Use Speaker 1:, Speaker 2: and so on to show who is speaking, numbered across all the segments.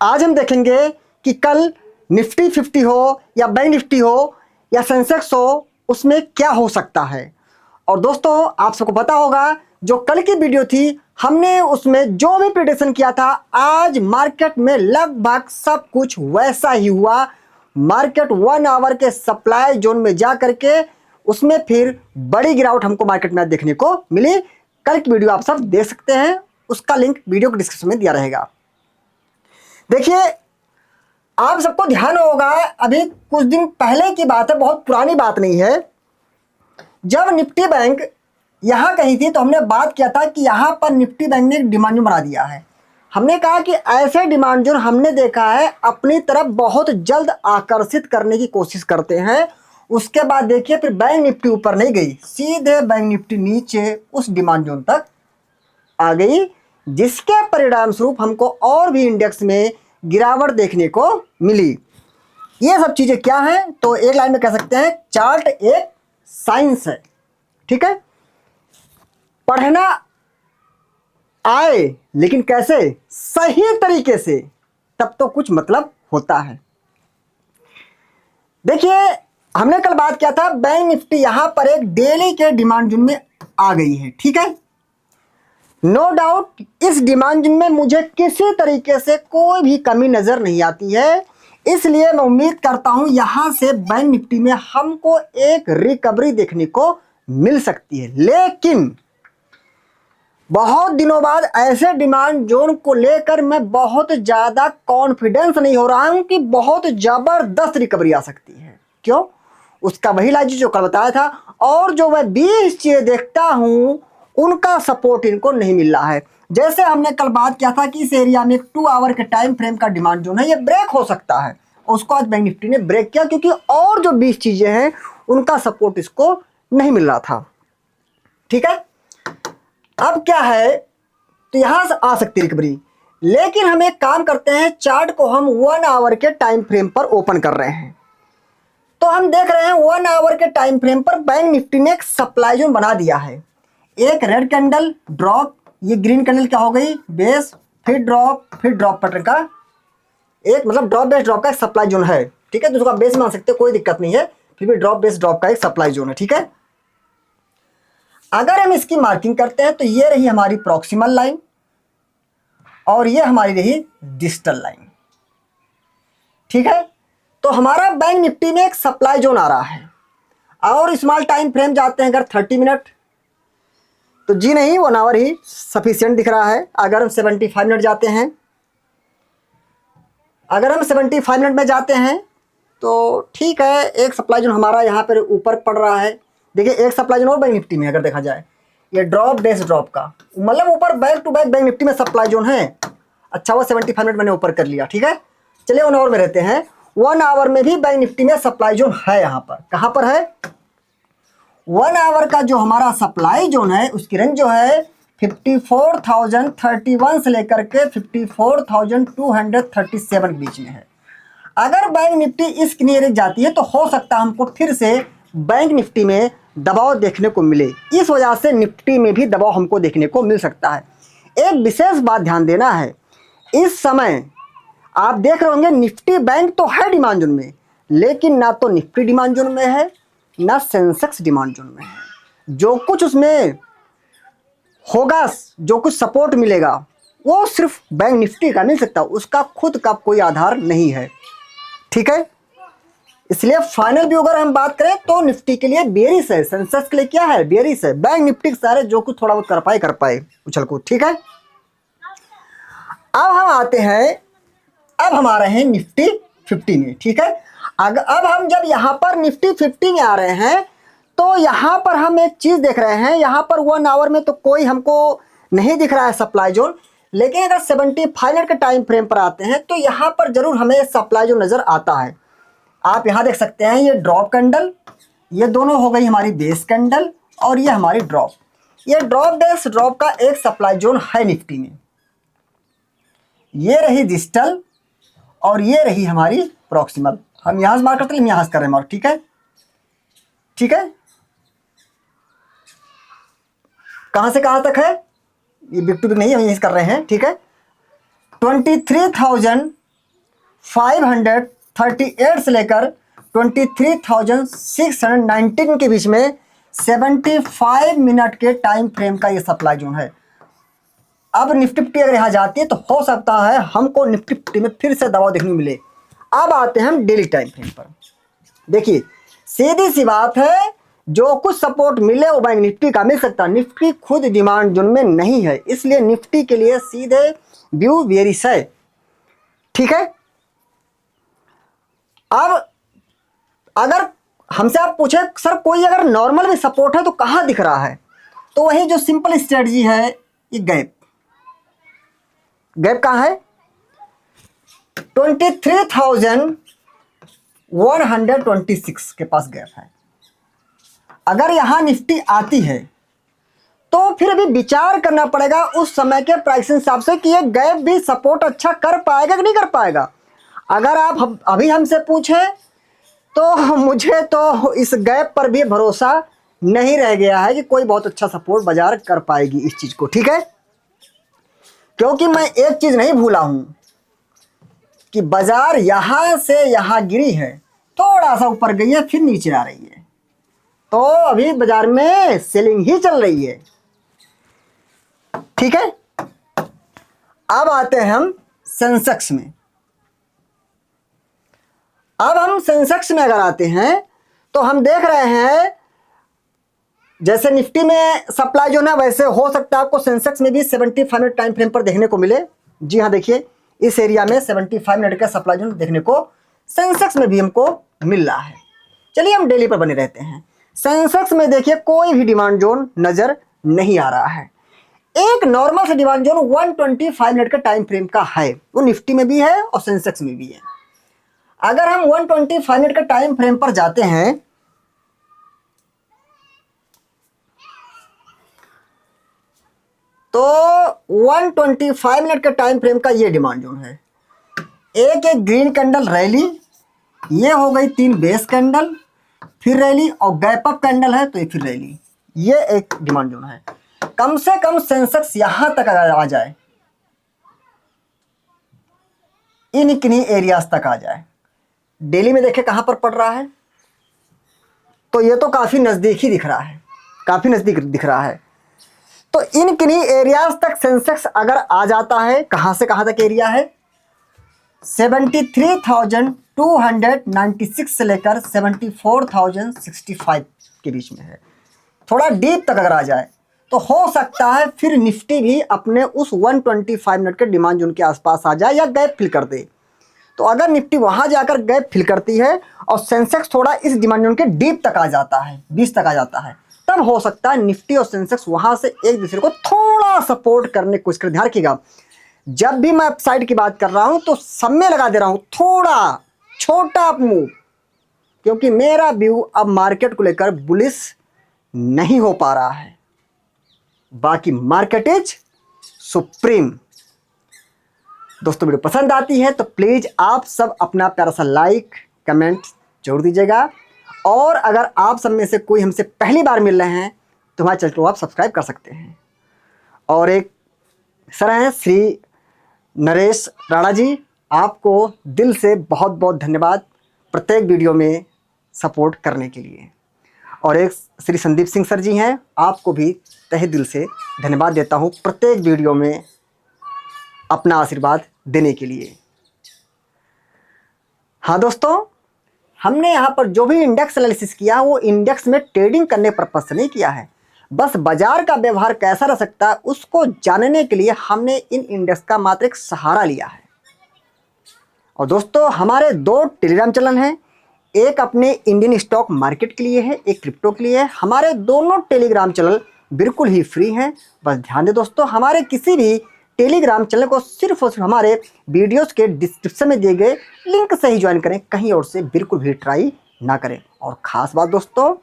Speaker 1: आज हम देखेंगे कि कल निफ्टी 50 हो या बैंक निफ्टी हो या सेंसेक्स हो, उसमें क्या हो सकता है। और दोस्तों, आप सबको पता होगा जो कल की वीडियो थी, हमने उसमें जो भी प्रेडिक्शन किया था, आज मार्केट में लगभग सब कुछ वैसा ही हुआ। मार्केट 1 आवर के सप्लाई जोन में जा करके उसमें फिर बड़ी गिरावट हमको मार्केट में देखने को मिली। कल की वीडियो आप सब देख सकते हैं, उसका लिंक वीडियो के डिस्क्रिप्शन में दिया रहेगा। देखिए, आप सबको ध्यान होगा, अभी कुछ दिन पहले की बात है, बहुत पुरानी बात नहीं है। जब निफ्टी बैंक यहां कहीं थी तो हमने बात किया था कि यहां पर निफ्टी बैंक ने एक डिमांड जोन बना दिया है। हमने कहा कि ऐसे डिमांड जोन हमने देखा है अपनी तरफ बहुत जल्द आकर्षित करने की कोशिश करते हैं। उसके बाद देखिए, फिर बैंक निफ्टी ऊपर नहीं गई, सीधे बैंक निफ्टी नीचे उस डिमांड जोन तक आ गई, जिसके परिणाम स्वरूप हमको और भी इंडेक्स में गिरावट देखने को मिली। ये सब चीजें क्या हैं, तो एक लाइन में कह सकते हैं, चार्ट एक साइंस है। ठीक है, पढ़ना आए लेकिन कैसे, सही तरीके से, तब तो कुछ मतलब होता है। देखिए, हमने कल बात किया था बैंक निफ्टी यहां पर एक डेली के डिमांड जोन में आ गई है। ठीक है, नो डाउट इस डिमांड जोन में मुझे किसी तरीके से कोई भी कमी नजर नहीं आती है, इसलिए मैं उम्मीद करता हूं यहां से बैंक निफ्टी में हमको एक रिकवरी देखने को मिल सकती है। लेकिन बहुत दिनों बाद ऐसे डिमांड जोन को लेकर मैं बहुत ज्यादा कॉन्फिडेंस नहीं हो रहा हूं कि बहुत जबरदस्त रिकवरी आ सकती है। क्यों? उसका वही लॉजिक जो कल बताया था, और जो मैं 20 चीजें देखता हूं उनका सपोर्ट इनको नहीं मिल रहा है। जैसे हमने कल बात किया था कि इस एरिया में एक 2 आवर के टाइम फ्रेम का डिमांड जोन है, ये ब्रेक हो सकता है। उसको आज बैंक निफ्टी ने ब्रेक किया, क्योंकि और जो 20 चीजें हैं उनका सपोर्ट इसको नहीं मिल रहा था। ठीक है, अब क्या है, तो यहां से आ सकती रिकवरी। लेकिन हम एक काम करते हैं, चार्ट को हम 1 आवर के टाइम फ्रेम पर ओपन कर रहे हैं, तो हम देख रहे हैं 1 आवर के टाइम फ्रेम पर बैंक निफ्टी ने एक सप्लाई जोन बना दिया है। एक रेड कैंडल ड्रॉप, ये ग्रीन कैंडल क्या हो गई, बेस, फिर ड्रॉप पैटर्न का एक, मतलब ड्रॉप बेस ड्रॉप का एक सप्लाई जोन है। ठीक है, तो उसका बेस मान सकते हैं, कोई दिक्कत नहीं है, फिर भी ड्रॉप बेस ड्रॉप का एक सप्लाई जोन है। ठीक है, अगर हम इसकी मार्किंग करते हैं तो ये रही हमारी प्रॉक्सिमल लाइन और ये हमारी रही डिस्टल लाइन। ठीक है, तो हमारा बैंक निफ्टी में एक सप्लाई जोन आ रहा है। और स्मॉल टाइम फ्रेम जाते हैं अगर 30 मिनट, तो जी नहीं, 1 आवर ही सफिशिएंट दिख रहा है। अगर हम 75 मिनट जाते हैं, अगर हम 75 मिनट में जाते हैं तो ठीक है, एक सप्लाई जोन हमारा यहाँ पर ऊपर पड़ रहा है। देखिए, एक सप्लाई जोन और बैंक निफ्टी में अगर देखा जाए, ये ड्रॉप बेस ड्रॉप का, मतलब ऊपर back to back bank Nifty में सप्लाई जोन है। अच्छा, वो 75 मिनट मैंने ऊपर कर लिया। ठीक है, चलिए 1 आवर में रहते हैं। 1 आवर में भी बैंक निफ्टी में सप्लाई जोन है। यहाँ पर कहाँ पर है, 1 आवर का जो हमारा सप्लाई जोन है उसकी रेंज जो है 54,031 से लेकर के 54,237 के बीच में है। अगर बैंक निफ्टी इस नियर जाती है तो हो सकता है हमको फिर से बैंक निफ्टी में दबाव देखने को मिले। इस वजह से निफ्टी में भी दबाव हमको देखने को मिल सकता है। एक विशेष बात ध्यान देना है, इस समय आप देख रहे होंगे निफ्टी बैंक तो है डिमांड जोन में, लेकिन ना तो निफ्टी डिमांड जोन में है, ना सेंसेक्स डिमांड जोन में है। जो कुछ उसमें होगा, जो कुछ सपोर्ट मिलेगा, वो सिर्फ बैंक निफ्टी का मिल सकता है, उसका खुद का कोई आधार नहीं है। ठीक है, इसलिए फाइनल व्यू अगर हम बात करें तो निफ्टी के लिए बेरिश है, सेंसेक्स के लिए क्या है, बेरिश है। बैंक निफ्टी के सारे जो कुछ थोड़ा बहुत कर पाए उछल कूद। ठीक है, अब हम आते हैं, अब हम आ रहे हैं निफ्टी 50 में। ठीक है, अब हम जब यहां पर निफ्टी 50 में आ रहे हैं तो यहां पर हम एक चीज देख रहे हैं, यहां पर 1 आवर में तो कोई हमको नहीं दिख रहा है सप्लाई जोन, लेकिन अगर 75 मिनट के टाइम फ्रेम पर आते हैं तो यहां पर जरूर हमें सप्लाई जोन नजर आता है। आप यहां देख सकते हैं, ये ड्रॉप कैंडल, ये दोनों हो गई हमारी बेस कैंडल, और ये हमारी ड्रॉप। ये ड्रॉप बेस ड्रॉप का एक सप्लाई जोन है निफ्टी में। ये रही डिजिटल और ये रही हमारी प्रॉक्सिमल। हम यहां से मार्क करते हैं, हम यहां से कर रहे हैं मार्क। ठीक है, ठीक है, कहां से कहां तक है, ये बिग टू बिग नहीं, हम यही कर रहे हैं। ठीक है, 23,000 23,538 से लेकर 23,619 के बीच में 75 मिनट के टाइम फ्रेम का ये सप्लाई जोन है। अब निफ्टी फिफ्टी अगर यहाँ जाती है तो हो सकता है हमको निफ्टी फिफ्टी में फिर से दबाव देखने को मिले। अब आते हैं हम डेली टाइम फ्रेम पर। देखिए सीधी सी बात है, जो कुछ सपोर्ट मिले वो बैंक निफ्टी का मिल सकता है। निफ्टी खुद डिमांड जोन में नहीं है, इसलिए निफ्टी के लिए सीधे व्यू बेयरिश है। ठीक है, अब अगर हमसे आप पूछे सर कोई अगर नॉर्मल में सपोर्ट है तो कहाँ दिख रहा है, तो वही जो सिंपल स्ट्रेटजी है, ये गैप कहाँ है, 23,126 के पास गैप है। अगर यहां निफ्टी आती है तो फिर अभी विचार करना पड़ेगा उस समय के प्राइस हिसाब से कि ये गैप भी सपोर्ट अच्छा कर पाएगा कि नहीं कर पाएगा। अगर आप अभी हमसे पूछे तो मुझे तो इस गैप पर भी भरोसा नहीं रह गया है कि कोई बहुत अच्छा सपोर्ट बाजार कर पाएगी इस चीज को। ठीक है, क्योंकि मैं एक चीज नहीं भूला हूं कि बाजार यहां से यहां गिरी है, थोड़ा सा ऊपर गई है, फिर नीचे आ रही है, तो अभी बाजार में सेलिंग ही चल रही है। ठीक है, अब आते हैं हम सेंसेक्स में। अब हम सेंसेक्स में अगर आते हैं तो हम देख रहे हैं जैसे निफ्टी में सप्लाई जो है वैसे हो सकता है आपको सेंसेक्स में भी 75 मिनट टाइम फ्रेम पर देखने को मिले। जी हाँ, देखिए इस एरिया में 75 मिनट का सप्लाई जो देखने को सेंसेक्स में भी हमको मिल रहा है। चलिए हम डेली पर बने रहते हैं। सेंसेक्स में देखिए कोई भी डिमांड जोन नजर नहीं आ रहा है। एक नॉर्मल से डिमांड जोन 125 मिनट का टाइम फ्रेम का है, वो निफ्टी में भी है और सेंसेक्स में भी है। अगर हम 125 मिनट का टाइम फ्रेम पर जाते हैं तो 125 मिनट के टाइम फ्रेम का ये डिमांड जोन है। एक ग्रीन कैंडल रैली, ये हो गई 3 बेस कैंडल, फिर रैली और गैप अप कैंडल है तो ये फिर रैली, ये एक डिमांड जोन है। कम से कम सेंसेक्स यहां तक अगर आ जाए, इन किन्हीं एरियाज तक आ जाए। डेली में देखें कहां पर पड़ रहा है, तो ये तो काफी नजदीक ही दिख रहा है, काफी नजदीक दिख रहा है। तो इन किन्हीं एरियाज तक सेंसेक्स अगर आ जाता है, कहां से कहां तक एरिया है, 73,296 से लेकर 74,065 के बीच में है। थोड़ा डीप तक अगर आ जाए तो हो सकता है फिर निफ्टी भी अपने उस 125 मिनट के डिमांड जोन के आसपास आ जाए या गैप फिल कर दे। तो अगर निफ्टी वहां जाकर गैप फिल करती है और सेंसेक्स थोड़ा इस डिमांड जोन के डीप तक आ जाता है, 20 तक आ जाता है, तब हो सकता है निफ्टी और सेंसेक्स वहां से एक दूसरे को थोड़ा सपोर्ट करने की कोशिश कर। ध्यान रखिएगा, जब भी मैं अपसाइड की बात कर रहा हूं तो सब में लगा दे रहा हूं थोड़ा छोटा मूव, क्योंकि मेरा व्यू अब मार्केट को लेकर बुलिश नहीं हो पा रहा है। बाकी मार्केट इज सुप्रीम। दोस्तों वीडियो पसंद आती है तो प्लीज आप सब अपना प्यारा सा लाइक कमेंट जरूर दीजिएगा, और अगर आप सब में से कोई हमसे पहली बार मिल रहे हैं तो हमारे चैनल को आप सब्सक्राइब कर सकते हैं। और एक सर हैं श्री नरेश राणा जी, आपको दिल से बहुत बहुत धन्यवाद प्रत्येक वीडियो में सपोर्ट करने के लिए। और एक श्री संदीप सिंह सर जी हैं, आपको भी तहे दिल से धन्यवाद देता हूं प्रत्येक वीडियो में अपना आशीर्वाद देने के लिए। हाँ दोस्तों, हमने यहाँ पर जो भी इंडेक्स एनालिसिस किया वो इंडेक्स में ट्रेडिंग करने पर्पज से नहीं किया है, बस बाजार का व्यवहार कैसा रह सकता है उसको जानने के लिए हमने इन इंडेक्स का मात्र एक सहारा लिया है। और दोस्तों हमारे 2 टेलीग्राम चैनल हैं, एक अपने इंडियन स्टॉक मार्केट के लिए है, एक क्रिप्टो के लिए है। हमारे दोनों टेलीग्राम चैनल बिल्कुल ही फ्री हैं। बस ध्यान दें दोस्तों, हमारे किसी भी टेलीग्राम चैनल को सिर्फ और सिर्फ हमारे वीडियोस के डिस्क्रिप्शन में दिए गए लिंक से ही ज्वाइन करें, कहीं और से बिल्कुल भी ट्राई ना करें। और ख़ास बात दोस्तों,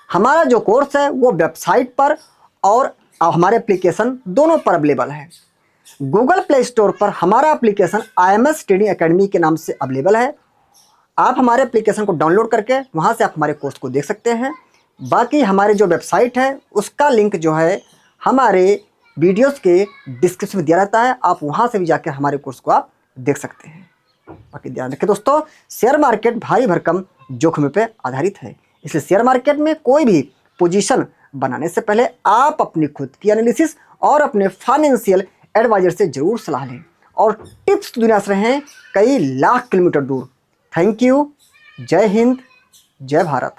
Speaker 1: हमारा जो कोर्स है वो वेबसाइट पर और हमारे एप्लीकेशन दोनों पर अवेलेबल है। गूगल प्ले स्टोर पर हमारा एप्लीकेशन IMS ट्रेडिंग एकेडमी के नाम से अवेलेबल है। आप हमारे एप्लीकेशन को डाउनलोड करके वहाँ से आप हमारे कोर्स को देख सकते हैं। बाकी हमारे जो वेबसाइट है उसका लिंक जो है हमारे वीडियोस के डिस्क्रिप्शन में दिया रहता है, आप वहाँ से भी जाकर हमारे कोर्स को आप देख सकते हैं। बाकी ध्यान रखें दोस्तों, शेयर मार्केट भारी भरकम जोखिम पे आधारित है, इसलिए शेयर मार्केट में कोई भी पोजीशन बनाने से पहले आप अपनी खुद की एनालिसिस और अपने फाइनेंशियल एडवाइजर से जरूर सलाह लें और टिप्स दुनिया से रहें कई लाख किलोमीटर दूर। Thank you. जय हिंद, जय भारत।